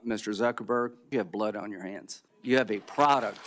Mr. Zuckerberg, you have blood on your hands. You have a product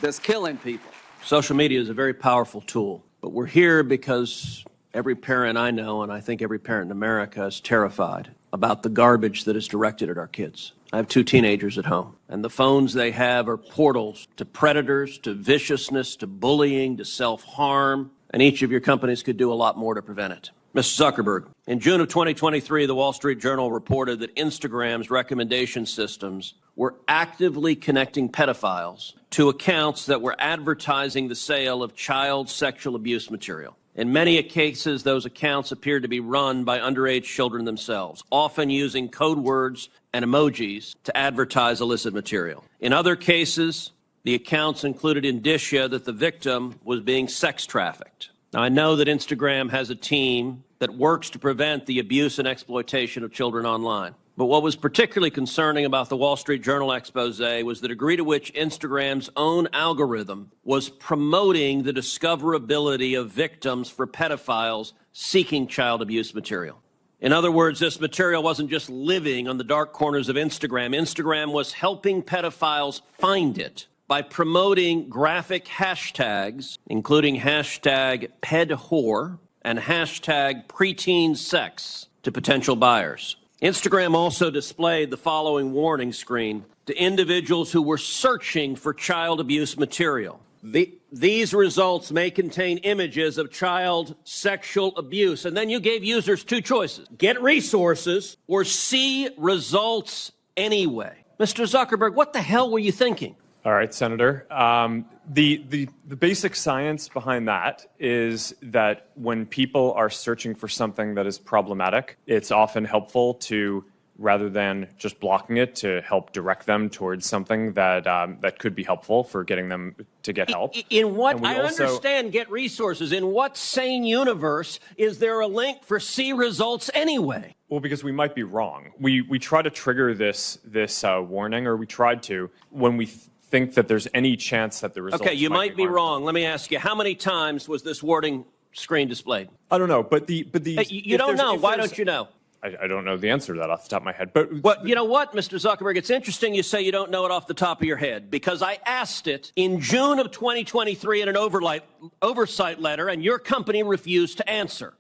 that's killing people. Social media is a very powerful tool, but we're here because every parent I know, and I think every parent in America, is terrified about the garbage that is directed at our kids. I have 2 teenagers at home, and the phones they have are portals to predators, to viciousness, to bullying, to self-harm, and each of your companies could do a lot more to prevent it. Mr. Zuckerberg, in June of 2023, the Wall Street Journal reported that Instagram's recommendation systems were actively connecting pedophiles to accounts that were advertising the sale of child sexual abuse material. In many cases, those accounts appeared to be run by underage children themselves, often using code words and emojis to advertise illicit material. In other cases, the accounts included indicia that the victim was being sex trafficked. Now, I know that Instagram has a team that works to prevent the abuse and exploitation of children online. But what was particularly concerning about the Wall Street Journal expose was the degree to which Instagram's own algorithm was promoting the discoverability of victims for pedophiles seeking child abuse material. In other words, this material wasn't just living on the dark corners of Instagram. Instagram was helping pedophiles find it by promoting graphic hashtags, including hashtag pedwhore and hashtag preteen sex to potential buyers. Instagram also displayed the following warning screen to individuals who were searching for child abuse material. These results may contain images of child sexual abuse. And then you gave users 2 choices: get resources or see results anyway. Mr. Zuckerberg, what the hell were you thinking? All right, Senator. The basic science behind that is that when people are searching for something that is problematic, it's often helpful to, rather than just blocking it, to help direct them towards something that that could be helpful for getting them to get help. In what I understand, get resources. In what sane universe is there a link for see results anyway? Well, because we might be wrong. We try to trigger this warning, or we tried to, when we think that there's any chance that the results you might be wrong. Let me ask you, how many times was this warning screen displayed? I don't know, but the you don't know. Why don't you know? I don't know the answer to that off the top of my head. But you know what, Mr. Zuckerberg? It's interesting you say you don't know it off the top of your head, because I asked it in June of 2023 in an oversight letter, and your company refused to answer.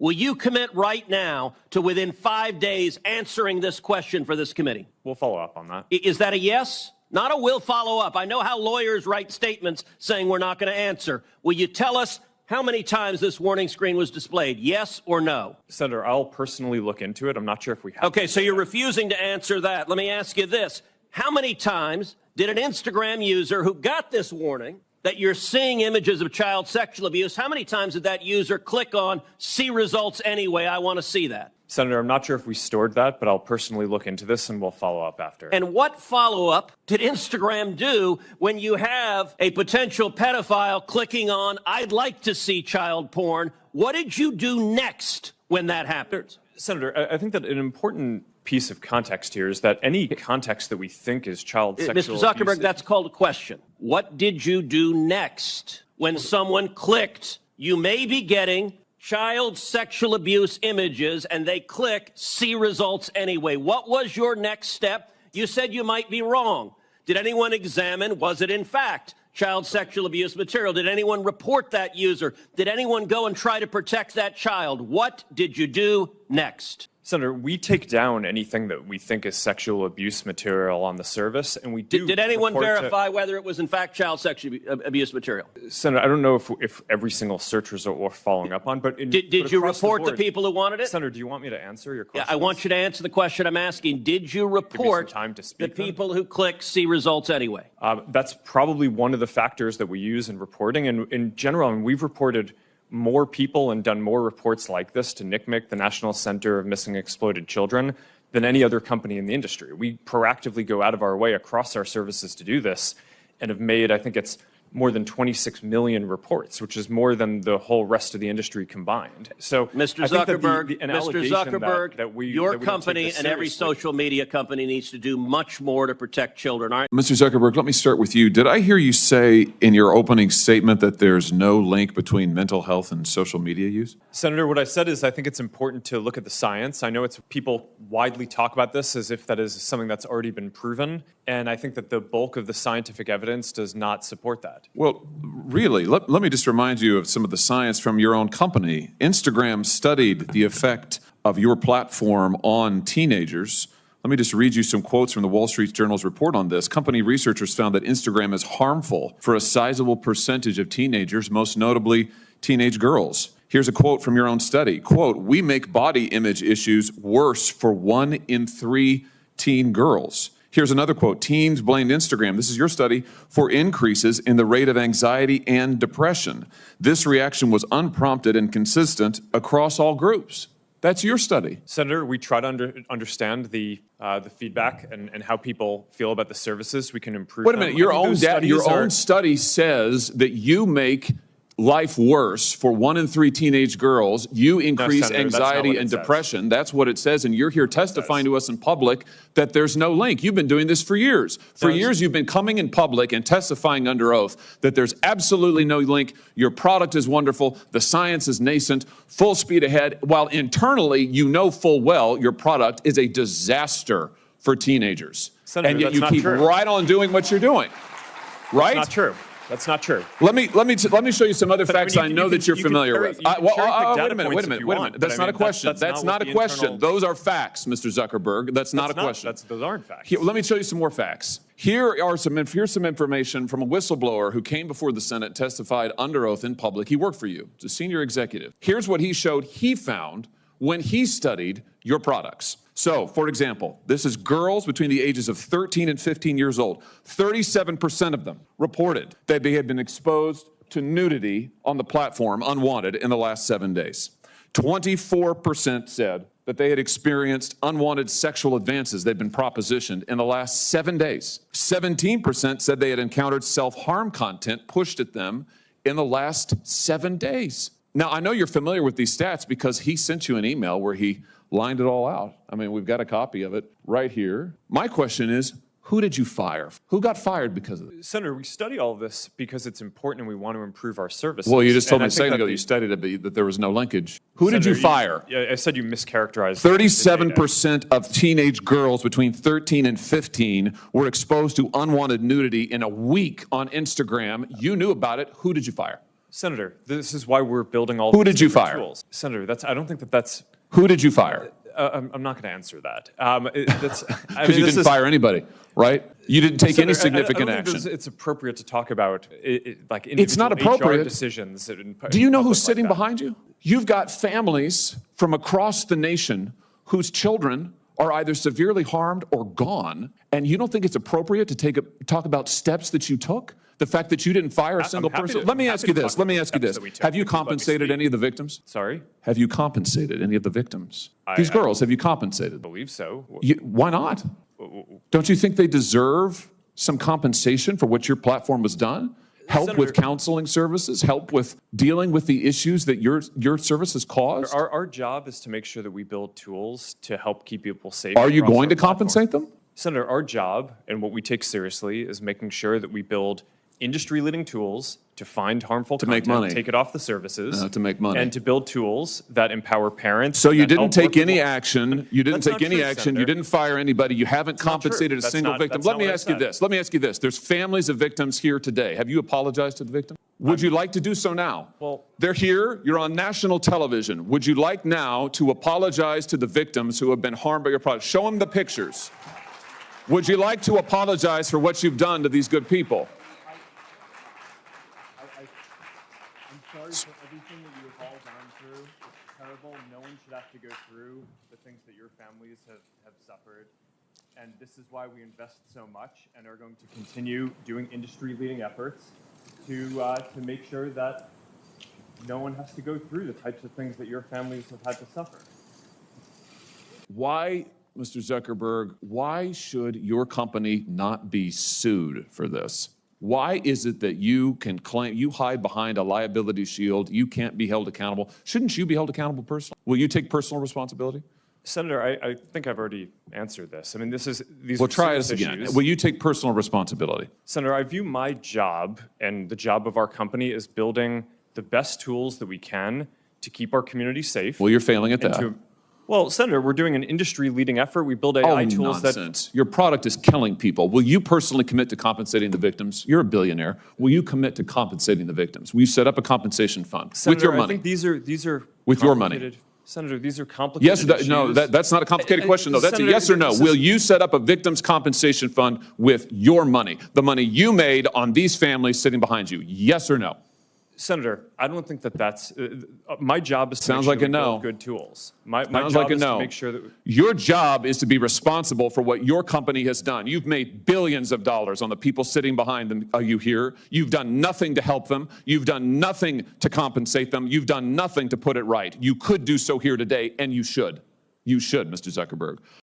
Will you commit right now to, within 5 days, answering this question for this committee? We'll follow up on that. Is that a yes? Not a will follow up. I know how lawyers write statements saying we're not going to answer. Will you tell us how many times this warning screen was displayed? Yes or no? Senator, I'll personally look into it. I'm not sure if we have. Okay, so you're refusing to answer that. Let me ask you this. How many times did an Instagram user who got this warning that you're seeing images of child sexual abuse, how many times did that user click on see results anyway? I want to see that. Senator, I'm not sure if we stored that, but I'll personally look into this and we'll follow up after. And what follow-up did Instagram do when you have a potential pedophile clicking on, I'd like to see child porn? What did you do next when that happened? Senator, I think that an important piece of context here is that any context that we think is child sexual Mr. Zuckerberg, abuse, that's called a question. What did you do next when someone clicked, you may be getting child sexual abuse images, and they click see results anyway? What was your next step? You said you might be wrong. Did anyone examine, was it in fact child sexual abuse material? Did anyone report that user? Did anyone go and try to protect that child? What did you do next? Senator, we take down anything that we think is sexual abuse material on the service, and we do. Did anyone verify whether it was in fact child sexual abuse material? Senator, I don't know if every single search result we're following up on, but did you report the people who wanted it? Senator, do you want me to answer your question? Yeah, I want you to answer the question I'm asking. Did you report the people who click see results anyway? That's probably one of the factors that we use in reporting, and in general, I mean, we've reported more people and done more reports like this to NCMEC, the National Center of Missing and Exploited Children, than any other company in the industry. We proactively go out of our way across our services to do this, and have made, I think it's more than 26 million reports, which is more than the whole rest of the industry combined. So, Mr. I think that Zuckerberg, an Mr. allegation Zuckerberg, your that we don't take company this and every seriously. social media company needs to do much more to protect children. All right? Mr. Zuckerberg, let me start with you. Did I hear you say in your opening statement that there's no link between mental health and social media use? Senator, what I said is I think it's important to look at the science. I know people widely talk about this as if that is something that's already been proven, and I think that the bulk of the scientific evidence does not support that. Well, really, let me just remind you of some of the science from your own company. Instagram studied the effect of your platform on teenagers. Let me just read you some quotes from the Wall Street Journal's report on this. Company researchers found that Instagram is harmful for a sizable percentage of teenagers, most notably teenage girls. Here's a quote from your own study. Quote, "We make body image issues worse for 1 in 3 teen girls." Here's another quote. "Teens blamed Instagram," this is your study, "for increases in the rate of anxiety and depression. This reaction was unprompted and consistent across all groups." That's your study. Senator, we try to understand the feedback and how people feel about the services. We can improve Wait a them. minute, I your think own those studies are- study says that you make life worse for 1 in 3 teenage girls. You increase Senator, that's not anxiety what it and says. depression. That's what it says, and you're here testifying to us in public that there's no link. You've been doing this for years. For years, you've been coming in public and testifying under oath that there's absolutely no link. Your product is wonderful. The science is nascent, full speed ahead, while internally, you know full well your product is a disaster for teenagers. Senator, and yet that's you not keep true. right on doing what you're doing. Right? That's not true. That's not true. Let me show you some other facts I know that you're familiar with. Wait a minute. That's not a question. That's not a question. Those are facts, Mr. Zuckerberg. That's not a question. Those aren't facts. Let me show you some more facts. Here's some information from a whistleblower who came before the Senate, testified under oath in public. He worked for you. He's a senior executive. Here's what he showed he found when he studied your products. So, for example, this is girls between the ages of 13 and 15 years old. 37% of them reported that they had been exposed to nudity on the platform unwanted in the last 7 days. 24% said that they had experienced unwanted sexual advances they'd been propositioned in the last 7 days. 17% said they had encountered self-harm content pushed at them in the last 7 days. Now, I know you're familiar with these stats because he sent you an email where he lined it all out. I mean, we've got a copy of it right here. My question is, who did you fire? Who got fired because of it? Senator, we study all of this because it's important and we want to improve our services. Well, you just told me And a I think second ago that you studied it, that there was no linkage. Who did Senator, you fire? I said you mischaracterized. 37% of teenage girls between 13 and 15 were exposed to unwanted nudity in a week on Instagram. You knew about it. Who did you fire? Senator, this is why we're building all Who these did you different fire? tools. Senator, I don't think that's. Who did you fire? I'm not going to answer that. Because you didn't fire anybody, right? You didn't take any significant I don't think action. it's appropriate to talk about like It's not individual appropriate. HR decisions. Do you know who's sitting behind you? You've got families from across the nation whose children are either severely harmed or gone, and you don't think it's appropriate to talk about steps that you took? The fact that you didn't fire a single person? Let me ask you this. Have you compensated any of the victims? Sorry? Have you compensated any of the victims? These girls, have you compensated? I believe so. Why not? Don't you think they deserve some compensation for what your platform has done? Help Senator, with counseling services, help with dealing with the issues that your services caused? Our job is to make sure that we build tools to help keep people safe. Are you across going our to platform. compensate them? Senator, our job and what we take seriously is making sure that we build industry-leading tools to find harmful To content, make money. take it off the services, To make money. and to build tools that empower parents. So you that didn't help take any working- action. You didn't That's take not any true, action. Senator. You didn't fire anybody. You haven't not true. compensated a That's single not- victim. that's Let not me what I ask you said. this. Let me ask you this. There's families of victims here today. Have you apologized to the victim? Would you like to do so now? Well- They're here. You're on national television. Would you like now to apologize to the victims who have been harmed by your product? Show them the pictures. Would you like to apologize for what you've done to these good people? I'm sorry for everything that you have all gone through. It's terrible. No one should have to go through the things that your families have suffered. And this is why we invest so much and are going to continue doing industry-leading efforts to make sure that no one has to go through the types of things that your families have had to suffer. Why, Mr. Zuckerberg, why should your company not be sued for this? Why is it that you can claim, you hide behind a liability shield, you can't be held accountable? Shouldn't you be held accountable personally? Will you take personal responsibility? Senator, I think I've already answered this. I mean, these Well, are try serious this again. issues. Will you take personal responsibility? Senator, I view my job and the job of our company as building the best tools that we can to keep our community safe. Well, you're failing at and that. Well, Senator, we're doing an industry-leading effort. We build AI tools nonsense. Your product is killing people. Will you personally commit to compensating the victims? You're a billionaire. Will you commit to compensating the victims? Will you set up a compensation fund Senator, with your I money? think these are With your money. complicated- Senator, these are complicated Yes, issues. that's not a complicated question, though. That's Senator, a yes or no. this is- Will you set up a victims' compensation fund with your money, the money you made on these families sitting behind you? Yes or no? Senator, I don't think that's my job is to Sounds make sure like that a we no. build good tools. My Sounds job like a is no. to make sure that Your job is to be responsible for what your company has done. You've made billions of dollars on the people sitting behind them, you here. You've done nothing to help them. You've done nothing to compensate them. You've done nothing to put it right. You could do so here today, and you should. You should, Mr. Zuckerberg.